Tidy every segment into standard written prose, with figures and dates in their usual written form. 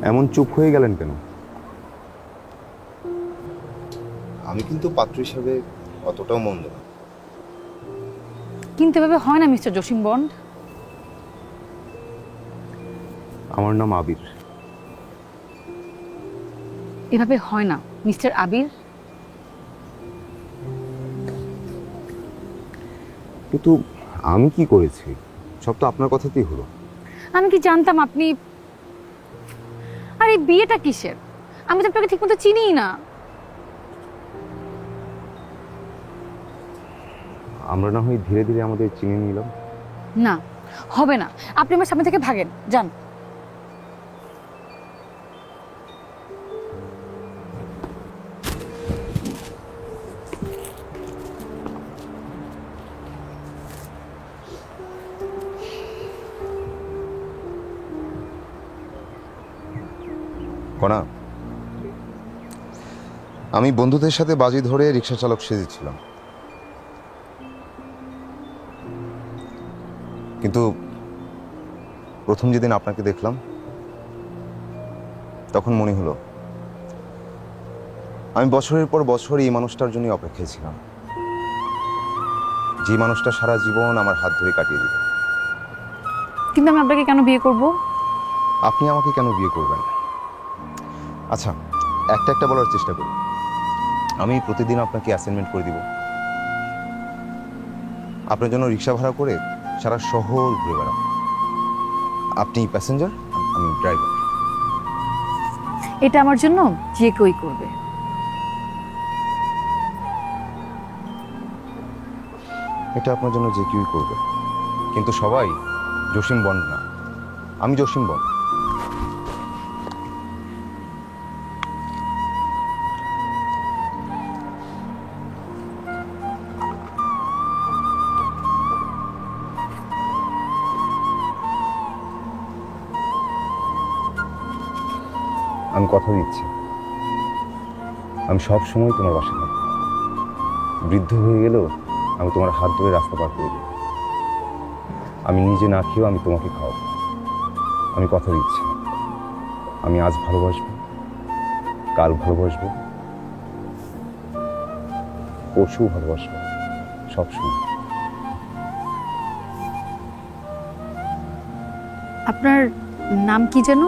এমন চুপ হয়ে গেলেন কেন? আমি কিন্তু পাত্র হিসাবে অতটাও মন্দ না। কিন্তু এভাবে হয় না মিস্টার জসিম বন্ড। আমার নাম আবির। এভাবে হয় না মিস্টার আবির। কিন্তু আমি কি করেছি? সব তো আপনার কথাতেই হলো। আমি কি জানতাম আপনি, আর এই বিয়েটা কিসের? আমি তো আপনাকে ঠিকমতো চিনিই না। আমরা না হয় ধীরে ধীরে আমাদের চিনে নিলাম। না, হবে না। আপনি আমার সামনে থেকে ভাগেন, যান। কণা, আমি বন্ধুদের সাথে বাজি ধরে রিক্সা চালক সেজেছিলাম, কিন্তু প্রথম যেদিন আপনাকে দেখলাম তখন মনে হলো আমি বছরের পর বছর এই মানুষটার জন্য অপেক্ষায় ছিলাম, যে মানুষটা সারা জীবন আমার হাত ধরে কাটিয়ে দিল। কিন্তু আমি আপনাকে কেন বিয়ে করব? আপনি আমাকে কেন বিয়ে করবেন? আচ্ছা, একটা একটা বলার চেষ্টা করি। আমি প্রতিদিন আপনাকে অ্যাসাইনমেন্ট করে দিব, আপনার জন্য রিক্সা ভাড়া করে সারা শহর ঘুরে বেড়াবো। আপনি প্যাসেঞ্জার, আমি ড্রাইভার। এটা আমার জন্য যে কেউই করবে। এটা আপনার জন্য যে কেউই করবে, কিন্তু সবাই জসিম বন্ড না। আমি জসিম বন্ড। আমি কথা দিচ্ছি, আমি সব সময় তোমার বাসা থাকবো। বৃদ্ধ হয়ে গেলেও আমি তোমার হাত ধরে রাস্তা পার করে দেব। আমি নিজে না খেয়েও আমি তোমাকে খাওয়াবো। আমি কথা দিচ্ছি, আমি আজ ভালোবাসবো, কাল ভালোবাসবো, পরশুও ভালোবাসবো, সবসময়। আপনার নাম কি যেন?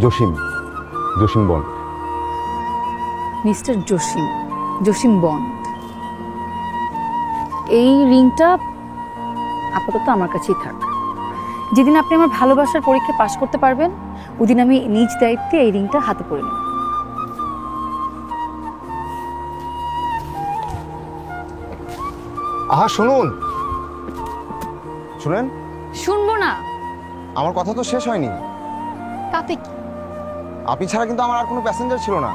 Jasim, Jasim bond. Mister Jasim, Jasim bond. এই রিংটা আপাতত আমার কাছেই থাক। যেদিন আপনি আমার ভালোবাসার পরীক্ষা পাশ করতে পারবেন, ওদিন আমি নিজ দায়িত্বে এই রিংটা হাতে পরে নেব। আহা শুনুন, শুনেন। শুনবো না। আমার কথা তো শেষ হয়নি। তাতে কি? আপনি ছাড়া কিন্তু আমার আর কোনো প্যাসেঞ্জার ছিল না।